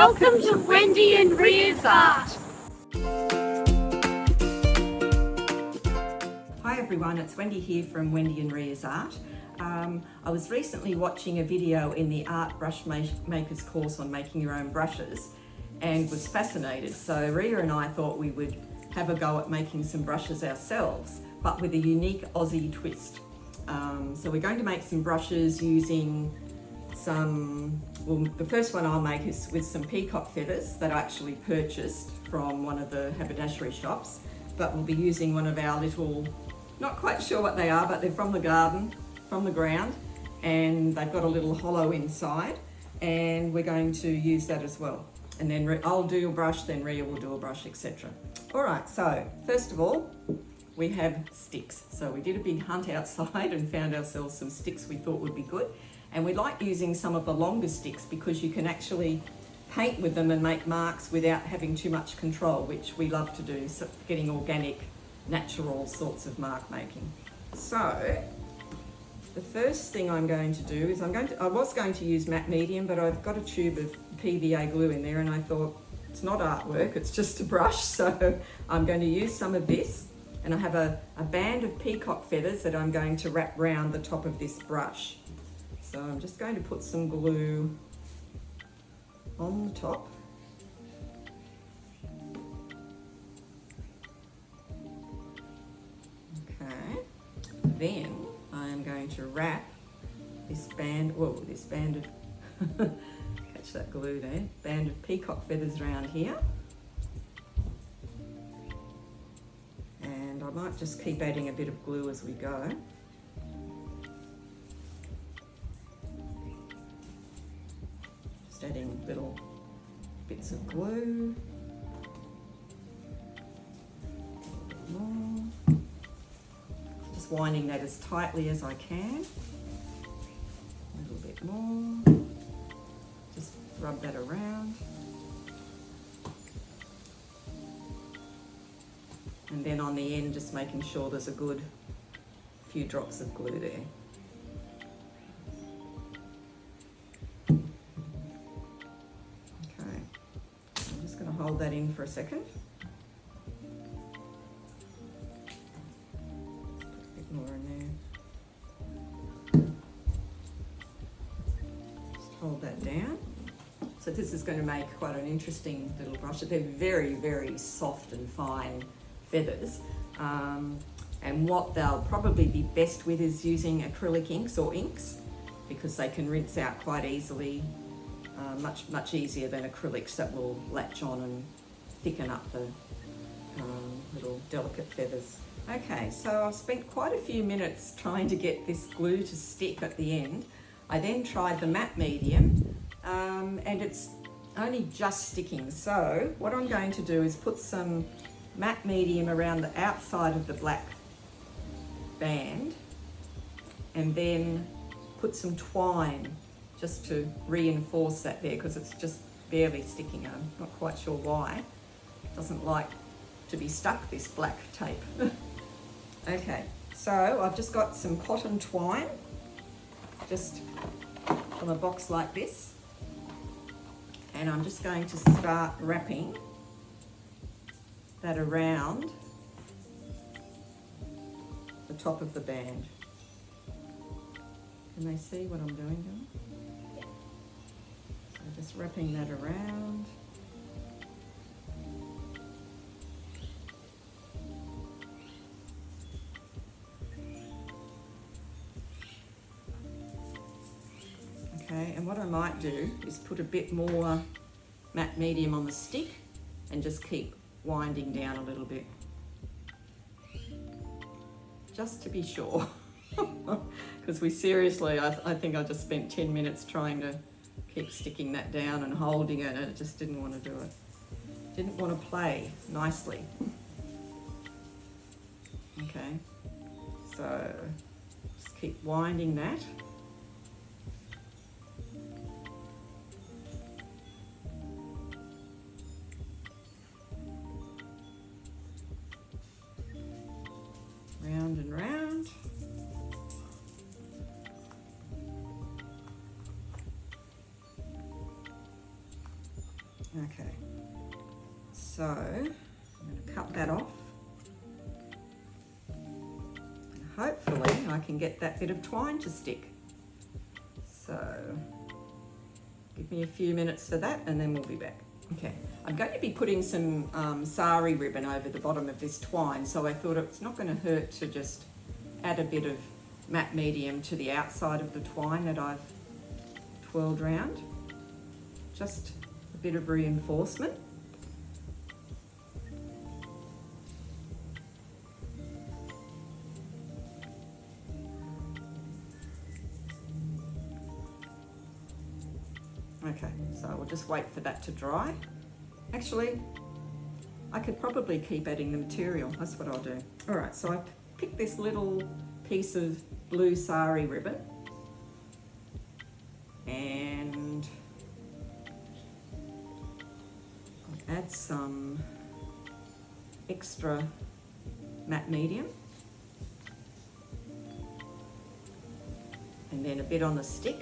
Welcome to Wendy and Ria's Art. Hi everyone, it's Wendy here from Wendy and Ria's Art. I was recently watching a video in the Art Brush Makers course on making your own brushes and was fascinated. So Ria and I thought we would have a go at making some brushes ourselves, but with a unique Aussie twist. So we're going to make some brushes using the first one I'll make is with some peacock feathers that I actually purchased from one of the haberdashery shops, but we'll be using one of our little, not quite sure what they are, but they're from the garden, from the ground, and they've got a little hollow inside, and we're going to use that as well. And then I'll do a brush, then Ria will do a brush, etc. All right, so first of all, we have sticks. So we did a big hunt outside and found ourselves some sticks we thought would be good. And we like using some of the longer sticks because you can actually paint with them and make marks without having too much control, which we love to do, so getting organic, natural sorts of mark making. So the first thing I'm going to do is I was going to use matte medium, but I've got a tube of PVA glue in there and I thought it's not artwork, it's just a brush. So I'm going to use some of this, and I have a band of peacock feathers that I'm going to wrap round the top of this brush. So I'm just going to put some glue on the top. Okay, then I am going to wrap this band, of, catch that glue there, band of peacock feathers around here. And I might just keep adding a bit of glue as we go. Adding little bits of glue. More. Just winding that as tightly as I can. A little bit more. Just rub that around. And then on the end, just making sure there's a good few drops of glue there. Hold that in for a second. Put a bit more in there. Just hold that down. So this is going to make quite an interesting little brush. They're very, very soft and fine feathers. And what they'll probably be best with is using acrylic inks or inks, because they can rinse out quite easily. Much easier than acrylics that will latch on and thicken up the little delicate feathers. Okay, so I've spent quite a few minutes trying to get this glue to stick at the end. I then tried the matte medium and it's only just sticking. So what I'm going to do is put some matte medium around the outside of the black band and then put some twine just to reinforce that there, because it's just barely sticking. I'm not quite sure why. It doesn't like to be stuck, this black tape. Okay, so I've just got some cotton twine, just from a box like this, and I'm just going to start wrapping that around the top of the band. Can they see what I'm doing? So just wrapping that around. Okay, and what I might do is put a bit more matte medium on the stick and just keep winding down a little bit, just to be sure. Because we seriously, I think I just spent 10 minutes trying to keep sticking that down and holding it, and it just didn't want to do it. Didn't want to play nicely. Okay, so just keep winding that. Round and round. Okay, so I'm going to cut that off. And hopefully I can get that bit of twine to stick. So give me a few minutes for that and then we'll be back. Okay, I'm going to be putting some sari ribbon over the bottom of this twine, so I thought it's not going to hurt to just add a bit of matte medium to the outside of the twine that I've twirled round. Just a bit of reinforcement. Okay, so we'll just wait for that to dry. Actually, I could probably keep adding the material. That's what I'll do. All right, so I picked this little piece of blue sari ribbon and I'll add some extra matte medium and then a bit on the stick.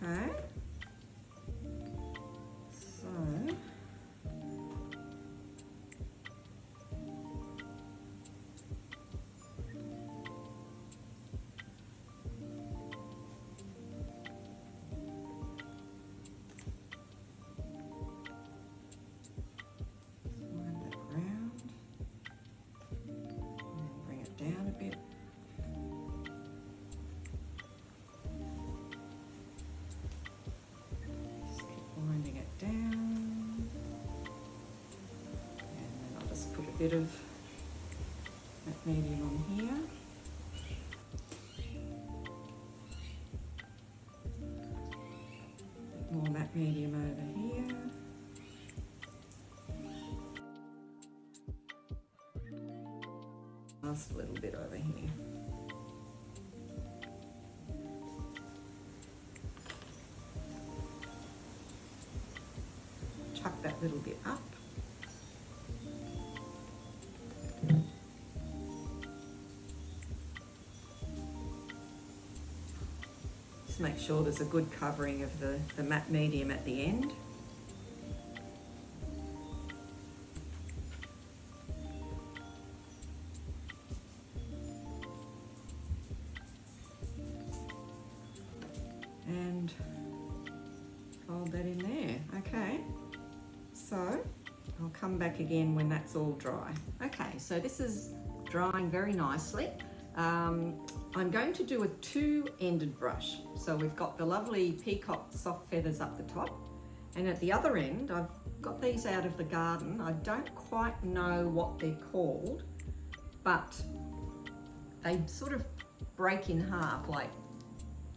Okay, so wind that round and then bring it down a bit. Winding it down, and then I'll just put a bit of matte medium on here. A bit more matte medium over here. Last little bit over here. Chuck that little bit up. Just make sure there's a good covering of the matte medium at the end. And fold that in there. Okay. So I'll come back again when that's all dry. Okay, so this is drying very nicely. I'm going to do a two-ended brush. So we've got the lovely peacock soft feathers up the top, and at the other end I've got these out of the garden. I don't quite know what they're called, but they sort of break in half, like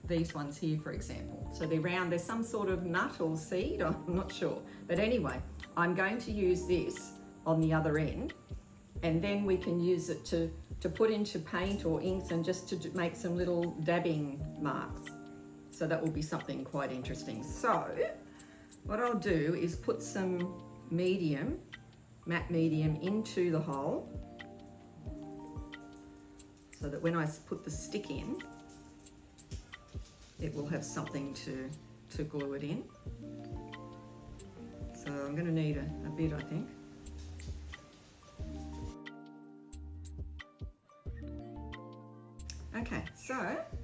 these ones here, for example. So they're round, there's some sort of nut or seed, I'm not sure. But anyway, I'm going to use this on the other end, and then we can use it to put into paint or inks and just to make some little dabbing marks. So that will be something quite interesting. So what I'll do is put some medium, matte medium, into the hole so that when I put the stick in, it will have something to glue it in. So I'm going to need a bit, I think. Okay, so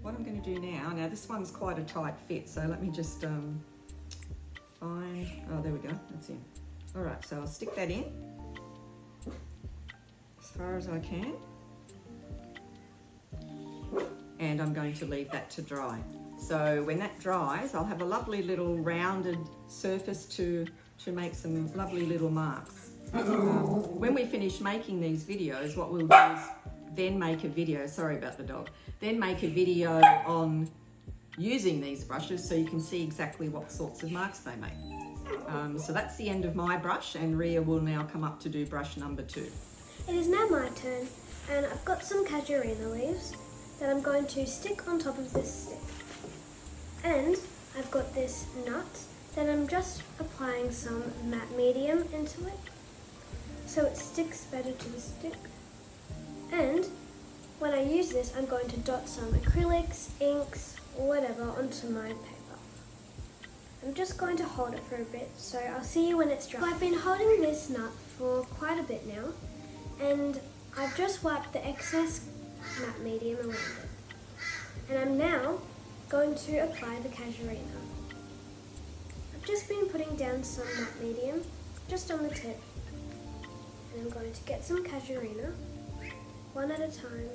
what I'm going to do now this one's quite a tight fit, so let me just find, oh there we go, that's in. Alright, so I'll stick that in as far as I can, and I'm going to leave that to dry. So when that dries, I'll have a lovely little rounded surface to make some lovely little marks. When we finish making these videos, what we'll do is then make a video, sorry about the dog, then make a video on using these brushes so you can see exactly what sorts of marks they make. So that's the end of my brush, and Ria will now come up to do brush number 2. It is now my turn, and I've got some casuarina leaves that I'm going to stick on top of this stick. And I've got this nut Then I'm just applying some matte medium into it so it sticks better to the stick. And when I use this, I'm going to dot some acrylics, inks, or whatever onto my paper. I'm just going to hold it for a bit, so I'll see you when it's dry. So I've been holding this nut for quite a bit now, and I've just wiped the excess matte medium around it. And I'm now going to apply the casuarina. I've just been putting down some matte medium just on the tip, and I'm going to get some casuarina one at a time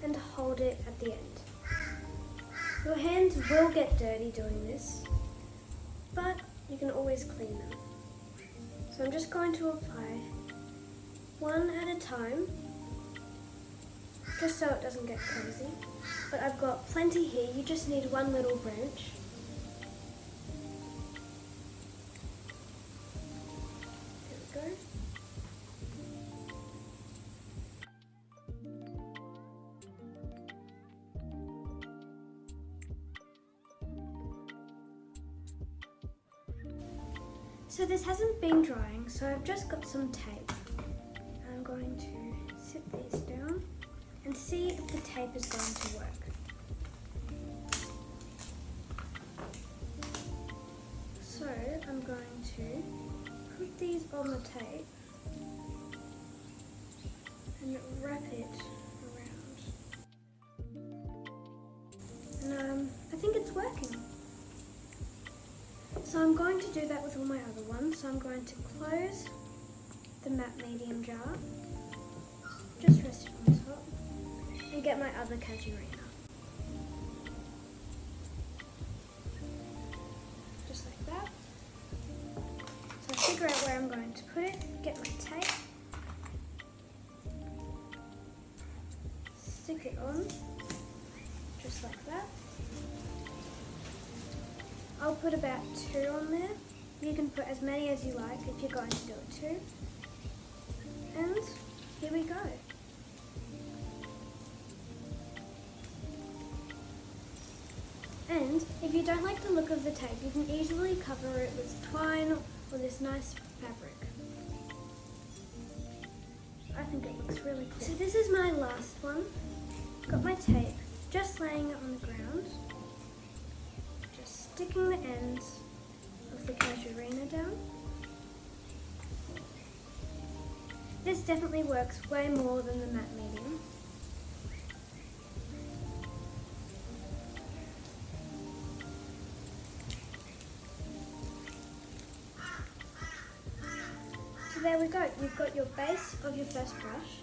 and hold it at the end. Your hands will get dirty doing this, but you can always clean them. So I'm just going to apply one at a time, just so it doesn't get crazy. But I've got plenty here, you just need one little branch. There we go. So this hasn't been drying, so I've just got some tape. I'm going to sit these down and see if the tape is going to work. So I'm going to put these on the tape and wrap it around. And I think it's working. So I'm going to do that with all my other ones. So I'm going to close the matte medium jar, just rest it on top, and get my other casuarina. Just like that. So I figure out where I'm going to put it, get my tape, stick it on, just like that. I'll put about 2 on there. You can put as many as you like if you're going to do it too. And here we go. And if you don't like the look of the tape, you can easily cover it with twine or this nice fabric. I think it looks really cool. So this is my last one. Got my tape, just laying it on the ground. Sticking the ends of the casuarina down. This definitely works way more than the matte medium. So there we go, you've got your base of your first brush,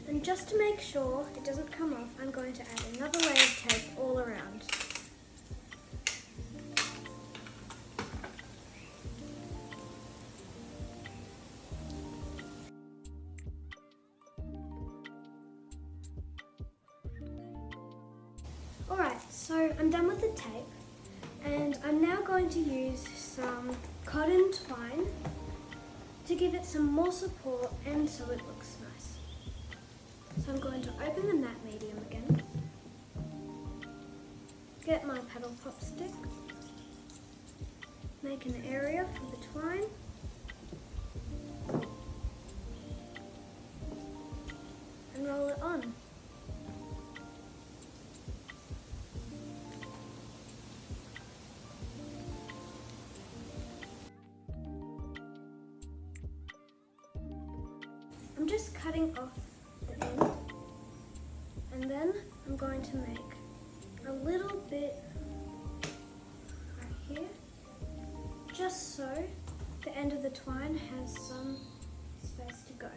and just to make sure it doesn't come off, I'm going to add another layer of tape all around. Alright, so I'm done with the tape, and I'm now going to use some cotton twine to give it some more support and so it looks nice. So I'm going to open the matte medium again, get my paddle pop stick, make an area for the twine, and roll it on. I'm just cutting off the end, and then I'm going to make a little bit right here, just so the end of the twine has some space to go.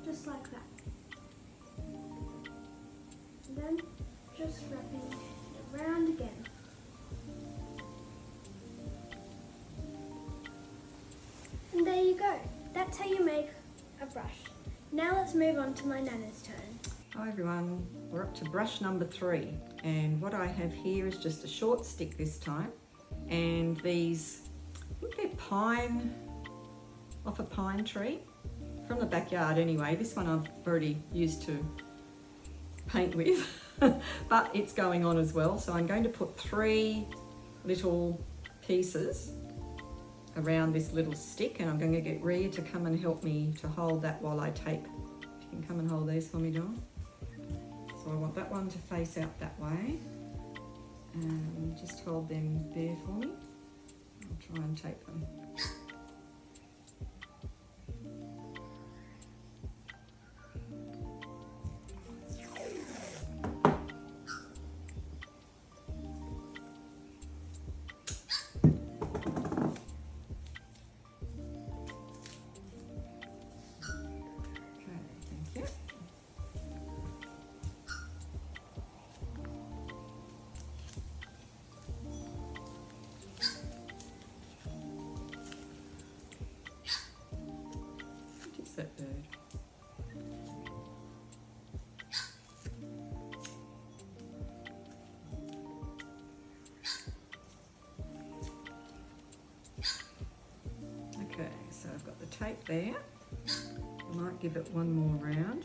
Just like that. And then just wrapping it around again. And there you go. That's how you make a brush. Now let's move on to my Nana's turn. Hi everyone, we're up to brush number 3, and what I have here is just a short stick this time, and these, I think they're pine, off a pine tree, from the backyard anyway. This one I've already used to paint with. but it's going on as well. So I'm going to put 3 little pieces around this little stick, and I'm going to get Ria to come and help me to hold that while I tape. If you can come and hold these for me, Dawn. So I want that one to face out that way, and just hold them there for me. I'll try and tape them. That bird. Okay, so I've got the tape there. I might give it one more round.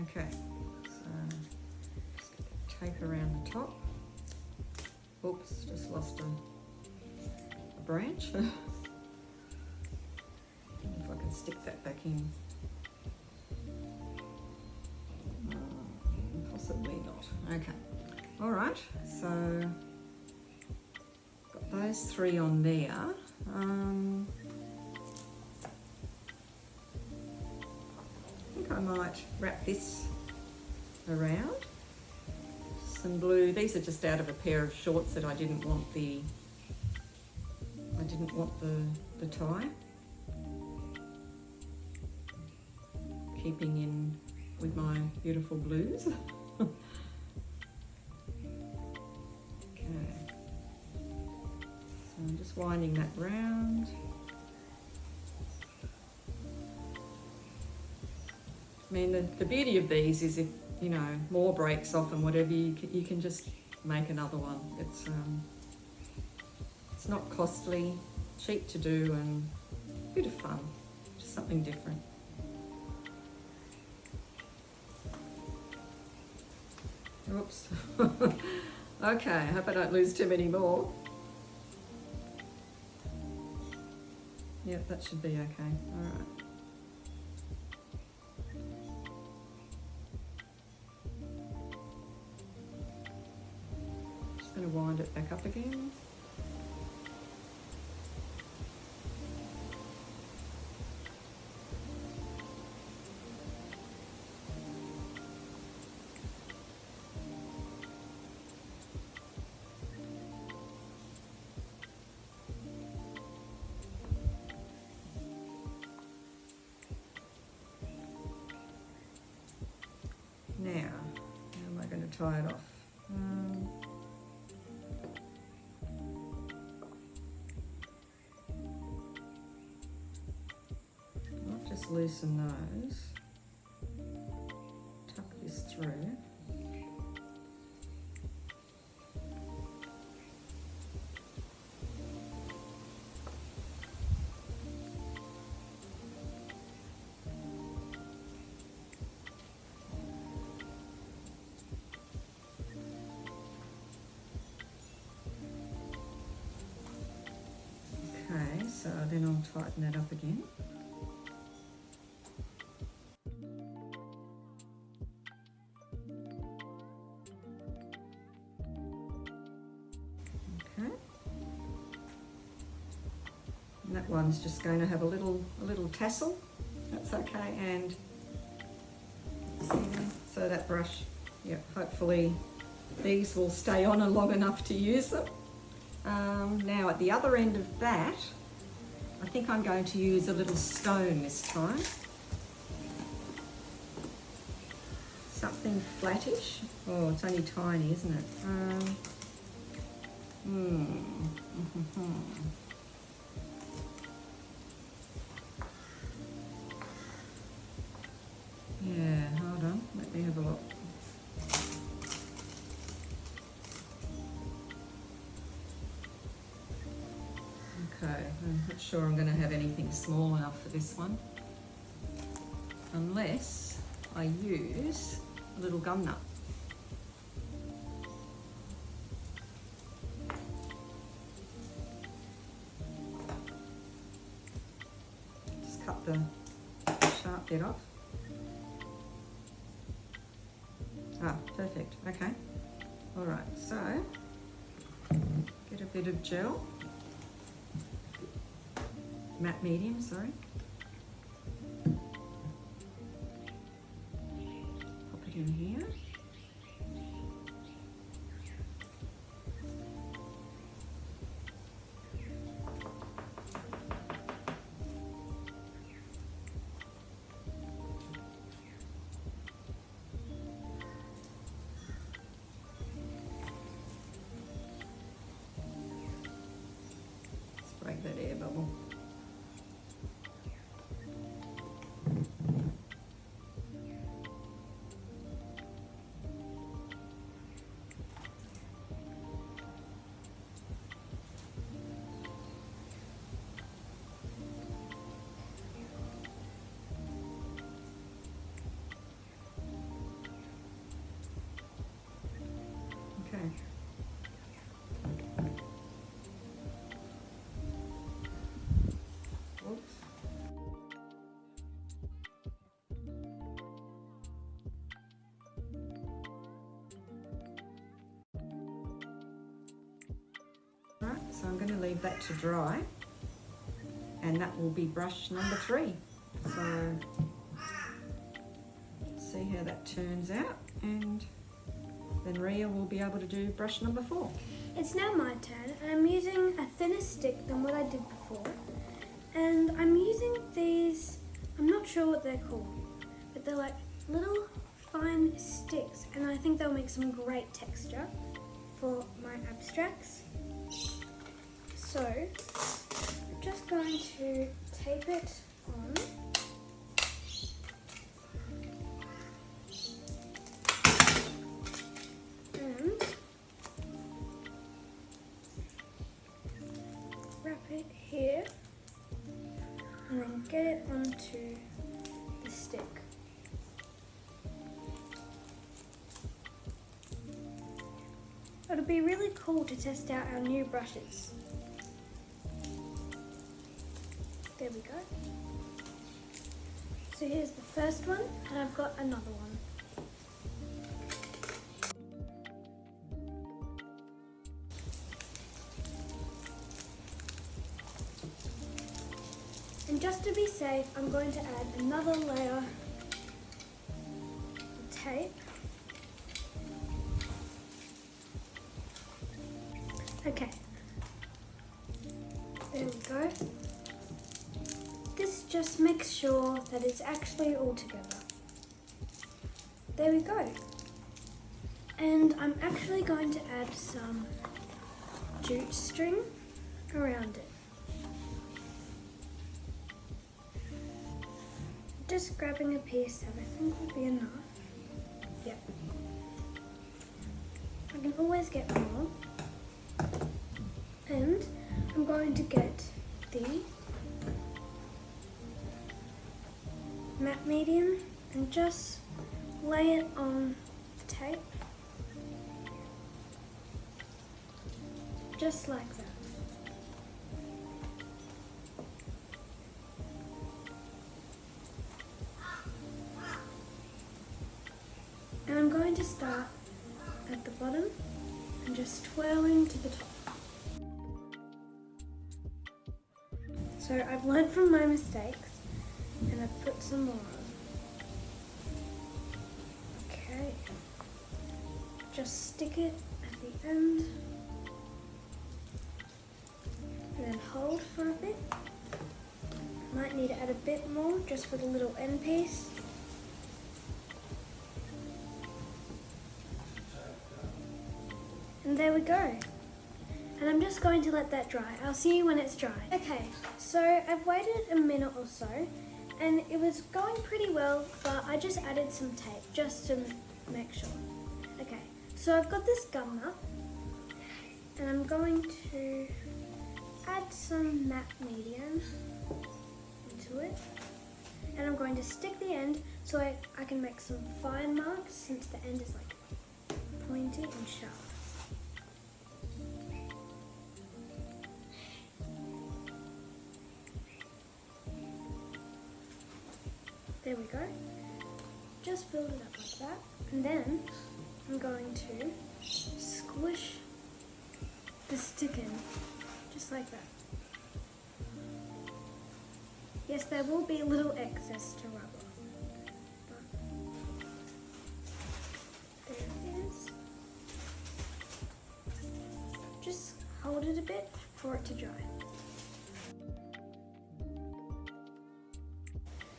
Okay, so just get the tape around the top. Oops, just lost a branch. Stick that back in. Possibly not. Okay. All right. So got those 3 on there. I think I might wrap this around. Some blue. These are just out of a pair of shorts that I didn't want the tie. Keeping in with my beautiful blues. Okay. So I'm just winding that round. I mean, the beauty of these is if, you know, more breaks off and whatever, you can just make another one. It's not costly, cheap to do, and a bit of fun, just something different. Oops. Okay, I hope I don't lose too many more. Yep, that should be okay. All right. Just going to wind it back up again. Now, how am I going to tie it off? I'll just loosen those, tuck this through. Okay, so then I'll tighten that up again. Okay. And that one's just going to have a little tassel. That's okay, and so that brush, yeah, hopefully these will stay on long enough to use them. Now at the other end of that, I think I'm going to use a little stone this time. Something flattish. Oh, it's only tiny, isn't it? Yeah, hold on, let me have a look. Okay, I'm not sure I'm going to have anything small enough for this one, unless I use a little gum nut. Just cut the sharp bit off. Ah, perfect, okay. All right, so get a bit of gel, matte medium, sorry. Pop it in here. Break that air bubble. Okay. Oops. Right, so I'm going to leave that to dry, and that will be brush number 3. So see how that turns out, and then Ria will be able to do brush number 4. It's now my turn, and I'm using a thinner stick than what I did before. And I'm using these, I'm not sure what they're called, but they're like little fine sticks, and I think they'll make some great texture for my abstracts. So I'm just going to tape it on. And wrap it here. And then get it onto the stick. It'll be really cool to test out our new brushes. There we go. So here's the first one, and I've got another one. And just to be safe, I'm going to add another layer of tape. Okay, there we go. This just makes sure that it's actually all together. There we go. And I'm actually going to add some jute string around it. Just grabbing a piece that I think would be enough. Yep. I can always get more. And I'm going to get the matte medium and just lay it on the tape. Just like that. And I'm going to start at the bottom and just twirling to the top. So I've learned from my mistakes and I've put some more on. Okay. Just stick it at the end and then hold for a bit. Might need to add a bit more just for the little end piece. And there we go. And I'm just going to let that dry. I'll see you when it's dry. Okay, so I've waited a minute or so and it was going pretty well, but I just added some tape just to make sure. Okay, so I've got this gum nut and I'm going to add some matte medium into it. and I'm going to stick the end so I can make some fine marks since the end is like pointy and sharp. There we go. Just build it up like that, and then I'm going to squish the stick in, just like that. Yes, there will be a little excess to rub off, but there it is. Just hold it a bit for it to dry.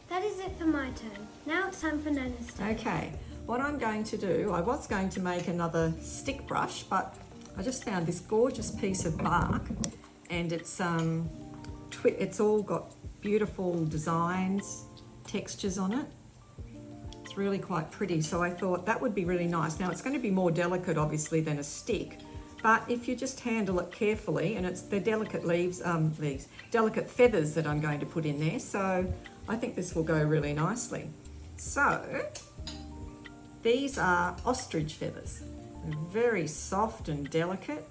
That is it for my turn. Now it's time for Nana's turn. Okay, what I'm going to do, I was going to make another stick brush, but I just found this gorgeous piece of bark, and it's all got beautiful designs, textures on it. It's really quite pretty, so I thought that would be really nice. Now it's going to be more delicate obviously than a stick, but if you just handle it carefully, and it's the delicate delicate feathers that I'm going to put in there, so I think this will go really nicely. So these are ostrich feathers, very soft and delicate,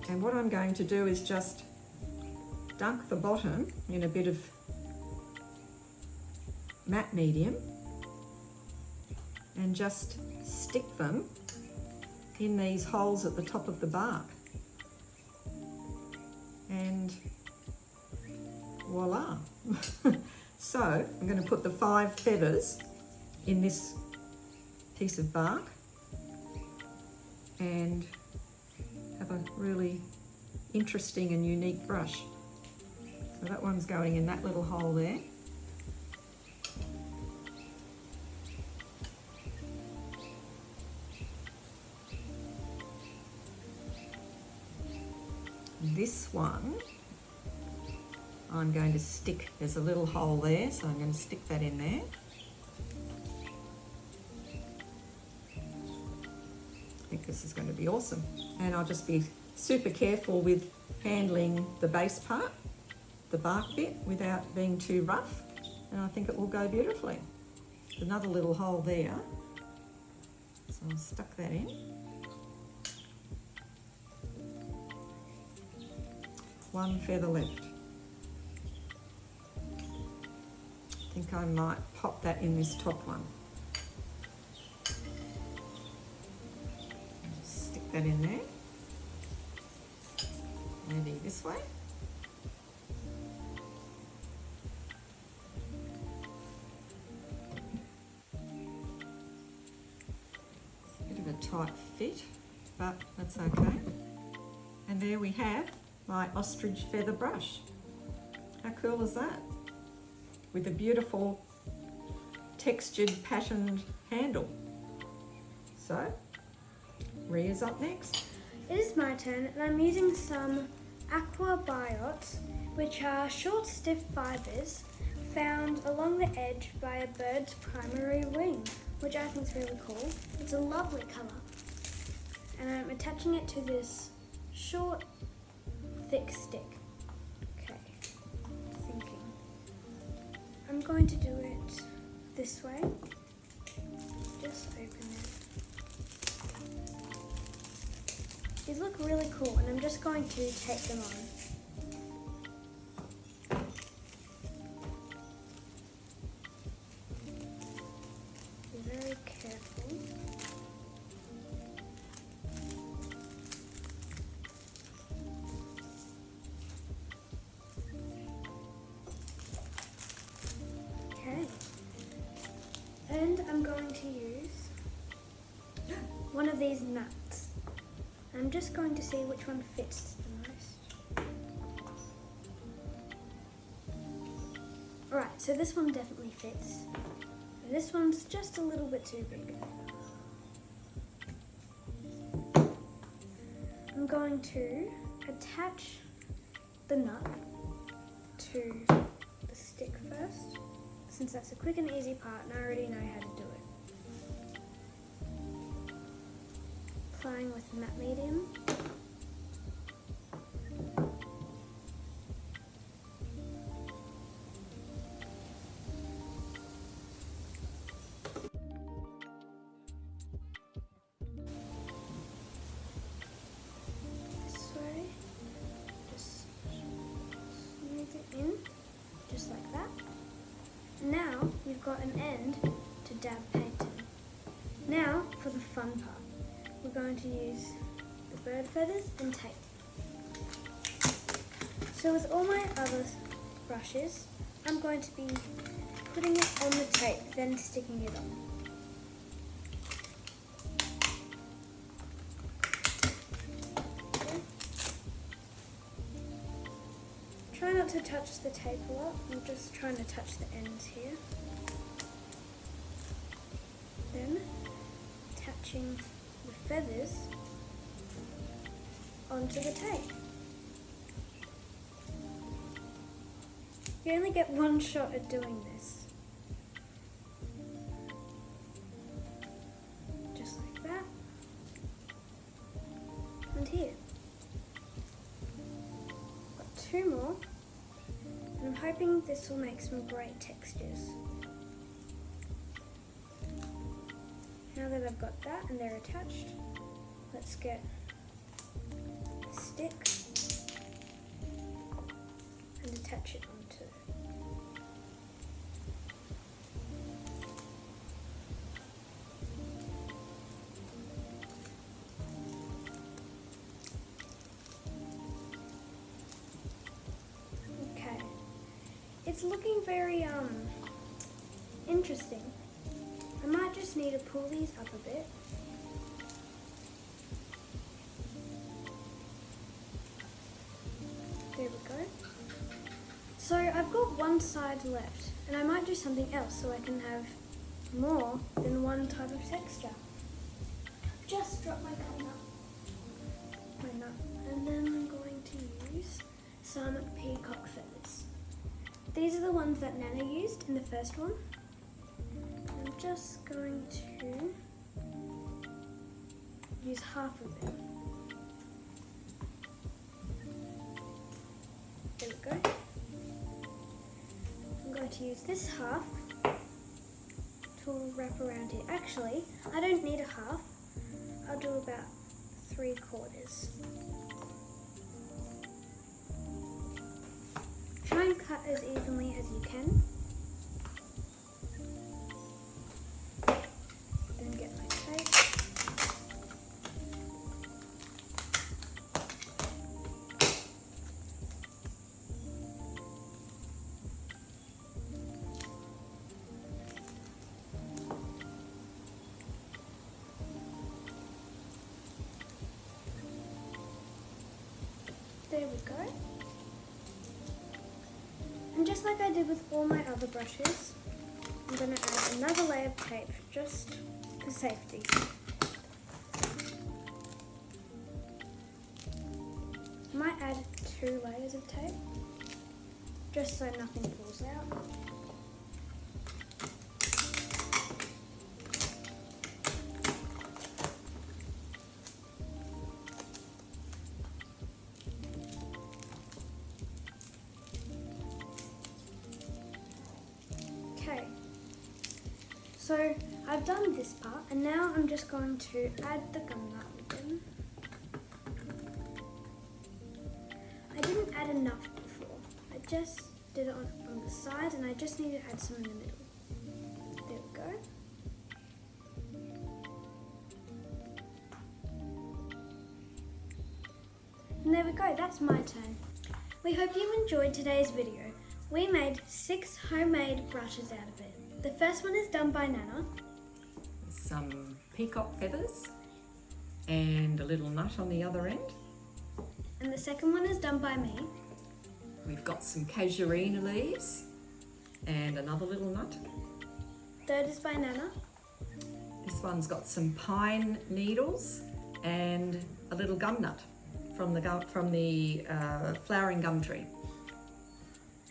and what I'm going to do is just dunk the bottom in a bit of matte medium and just stick them in these holes at the top of the bark, and voila. So I'm going to put the 5 feathers in this piece of bark and have a really interesting and unique brush. So that one's going in that little hole there. This one I'm going to stick, there's a little hole there, so I'm going to stick that in there. I think this is going to be awesome. And I'll just be super careful with handling the base part, the bark bit, without being too rough, and I think it will go beautifully. There's another little hole there, so I'll stuck that in. One feather left. I think I might pop that in this top one. Just stick that in there. Maybe this way. It's a bit of a tight fit, but that's okay. And there we have my ostrich feather brush. How cool is that? With a beautiful textured patterned handle. So, Ria's up next. It is my turn, and I'm using some aqua biots, which are short stiff fibres found along the edge by a bird's primary wing, which I think is really cool. It's a lovely colour. And I'm attaching it to this short, thick stick. Okay, thinking. I'm going to do it this way. Just open it. These look really cool, and I'm just going to tape them on. Be very careful. Okay. And I'm going to use one of these nuts. I'm just going to see which one fits the most. Alright, so this one definitely fits. This one's just a little bit too big. I'm going to attach the nut to the stick first, since that's a quick and easy part and I already know how to do it. Applying with matte medium. going to use the bird feathers and tape. So with all my other brushes, I'm going to be putting it on the tape, then sticking it on. Try not to touch the tape a lot. I'm just trying to touch the ends here. Then attaching the feathers onto the tape. You only get one shot at doing this. Just like that. And here. Got two more. And I'm hoping this will make some great textures. Now that I've got that and they're attached, let's get a stick and attach it onto. Okay, it's looking very interesting. I might just need to pull these up a bit. There we go. So I've got one side left, and I might do something else so I can have more than one type of texture. Just drop my nut. And then I'm going to use some peacock feathers. These are the ones that Nana used in the first one. I'm just going to use half of them. There we go. I'm going to use this half to wrap around here. Actually, I don't need a half. I'll do about 3/4. Try and cut as evenly as you can. Then get my tape. There we go. And just like I did with all my other brushes, I'm going to add another layer of tape just for safety. I might add 2 layers of tape just so nothing falls out. Okay, so I've done this part and now I'm just going to add the gum nut again. I didn't add enough before, I just did it on the side and I just need to add some in the middle. There we go. And there we go, that's my turn. We hope you enjoyed today's video. We made 6 homemade brushes out of it. The first one is done by Nana. Some peacock feathers and a little nut on the other end. And the second one is done by me. We've got some casuarina leaves and another little nut. Third is by Nana. This one's got some pine needles and a little gum nut from the flowering gum tree.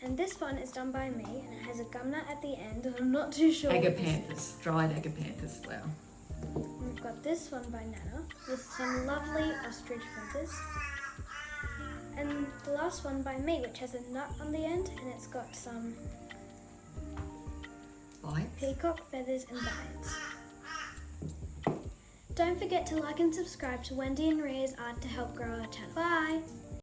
And this one is done by me and it has a gum nut at the end and I'm not too sure. Agapanthus, dried agapanthus flower. And we've got this one by Nana with some lovely ostrich feathers. And the last one by me, which has a nut on the end and it's got some Biots. peacock feathers and biots. Don't forget to like and subscribe to Wendy and Ria's Art to help grow our channel. Bye!